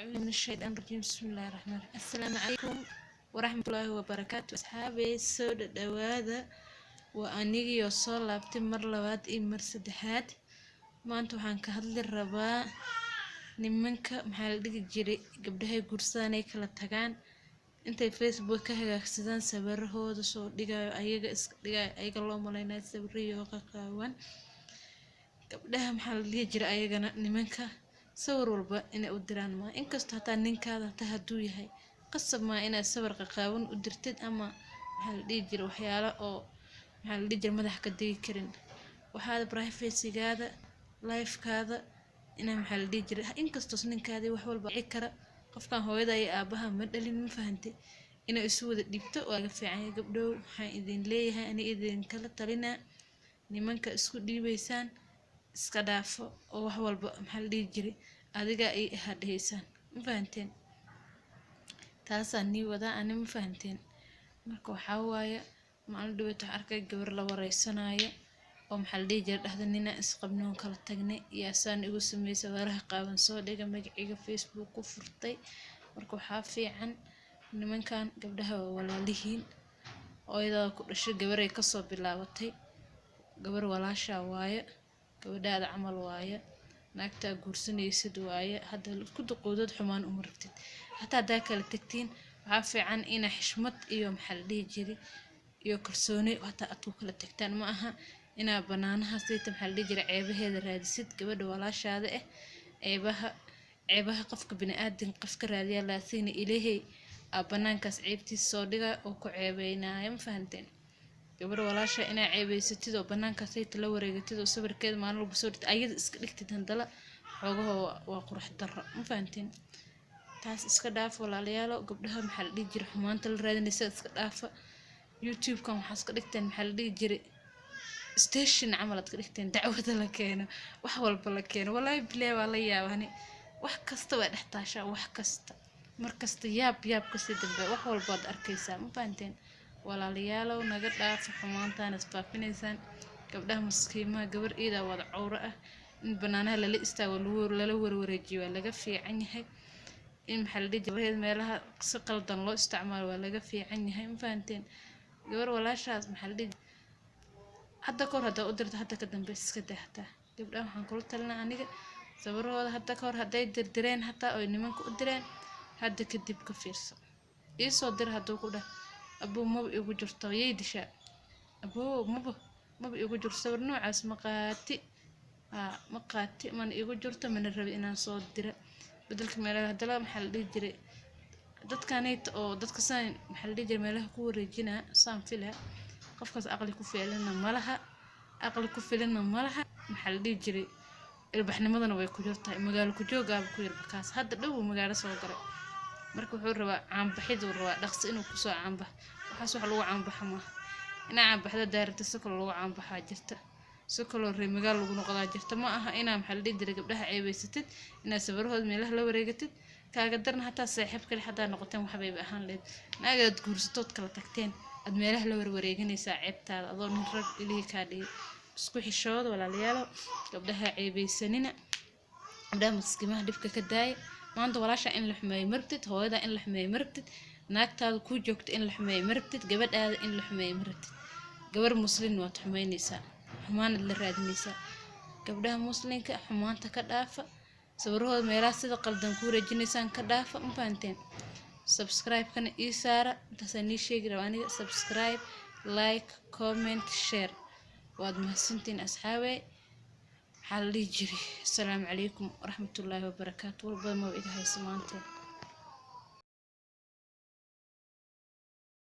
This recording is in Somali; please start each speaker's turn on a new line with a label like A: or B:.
A: أعوذ من الشيطان الرجيم بسم الله الرحمن الرحيم السلام عليكم ورحمة الله وبركاته أصحابي سود دوادا وأنيجي وصل لابتي مر لباد مر سدحات ما أنتو هنكهدل الرباء nimanka maxaa la dhigi jiray gabdhahay gursaanay kala tagaan intay Facebook ka hagaagsadaan sawirahooda soo dhigayo ayaga loo maleynayo sawiryo qaqaawan gabdhaha maxaa la dhigi jiray ayagana nimanka sawir walba inay u diraan ma inkastoo hataa ninkaada taa haduu yahay qasab ma inay sawir qaqaawan u dirtid ama maxaa la dhigi jiray waxyaalo oo maxaa la dhigi jiray madax ka digi karin waxaad privacy-gaada life-kaada ina maxaa la dhigi jiray inkastoo ninkaadii wax walba ay kara qofkan hooyada iyo aabaha ma dhalin ma fahantay inay isu wada dhibto waa ga fiican gabdhow waxaan idin leeyahay ani idin kala talina nimanka isku dhiibaysaan iska dhaafo oo wax walba maxaa la dhigi jiray adiga ay hadheysaan ma fahanteen taasaan ni wada ani ma fahanteen marka waxa waaye maalin dhaweyd wax arkay gabar la wareysanayo oo maxaa la dhigi jiray dhahda nina isqabnoon kala tagnay iyo asaan igu sameysay waraha qaawan soo dhiga magaciga Facebook ku furtay marka waxa fiican nimankan gabdhaha walaalihiin ooyada ku dhashay gabar ay ka soo bilaabatay gabar walaasha waaye gabadhaada camal waaye naagta guursanaysid waaye hadda ku duqoodad xumaan u martid hatta daa kala tagtiin waxa fiican ina xishmad iyo maxaa la dhigi jiray iyo kalsooni hatta aad ku kala tagtaan ma aha ina banaanaha sayta maxaa la dhigi jiray ceebaheeda raadisid gabadha walaashaada ceebaha qofka bini'aadin qofka raadiya laasiina ilaahay banaankaas ceebtiis soo dhiga oo ku ceebeynaayo ma fahanteen gabar walaasha ina ceebeysatid oo banaankaas sayta la wareegatid oo sawirkeeda maalin walba soo dhigtid ayada iska dhigtid handala xogaha waa qurux darro ma fahanteen taas iska dhaaf walaalayaal gabdhaha maxaa la dhigi jiray xumaanta la raadinaysa iska dhaafa YouTube kan waxa iska dhigteen maxaa la dhigi jiray station camal aad ka dhigteen dacwada la keeno wax walba la keeno wallahi bilaa waa la yaabani wax kasta waa dhaxtaasha wax kasta markasta yaab kasta dambe wax walba aad arkaysaa ma fahanteen walaalayaal naga dhaaf xumaantaan isfaafinaysan gabdhaha maskiimaha gabar ida wada cawra ah in banaanaha la istaago lala warwareejiyo waa laga fiican yahay in maxaa la dhigi jiray meelaha si qaldan loo isticmaalo waa laga fiican yahay ma fahanteen gabar walaashaas maxaa la dhigi hadda kor hada u dirto hadda ka dambe iska daahta gabdhaha waxaan kula talinaa aniga sawirahooda hadda kor haday dirdireen hatta oo nimanka u direen hadda kadib ka fiirso soo dir haduu ku dhah abuu maba igu jirto yeedisha abuu maba igu jirto sawir noocaas maqaati man igu jirto mana rabi inaan soo dira badalka meelaha hadala maxaa la dhigi jiray dadkaanayt oo dadka saan maxaa la dhigi jiray meelaha ku wareejina saan fila qofkaas aqli ku filan malaha maxaa la dhigi jiray ilbaxnimadana way ku jirtaa magaalo ku joogaab ku yar bakaas hadda dhow magaalo soo garay marka wuxuu rabaa caanbaxid uu rabaa dhaqsi inuu ku soo caanbax waxaas wax lagu caanbaxa ma ina caanbaxda daarta si kale lagu caanbaxa jirta si kale reer magaalo lagu noqdaa jirta ma aha ina maxaa la dhigi jiray gabdhaha ceebeysatid ina sawirahooda meelaha la wareegatid kaaga darna hataa saaxiib kale hadaa noqoteen waxbay ahaan leed naagaad guursatood kala tagteen ad meelaha la warwareeganaysa ceebtaada adoo nin rag ilaahay ka dhigay isku xishood walaalayaal gabdhaha ceebeysanina gabdhaha maskiimaha dhibka ka daay maanta walaasha in la xumeeyo martid hooyada in la xumeeyo martid naagtaada ku joogto in la xumeeyo martid gabadhaada in la xumeeyo martid gabar muslim waa xumeynaysa xumaan la raadinaysa gabdhaha muslimka xumaanta ka dhaafa sawirahooda meelaha sida qaldan ku wareejinaysaan ka dhaafa ma fahanteen subscribe kana isaara intaasaan ii sheegi rabaa aniga subscribe like comment share waad mahadsantiin asxaabe maxaa la dhihi jiray assalaamu calaykum waraxmatullaahi wabarakaatu walba ma iga hayso maanta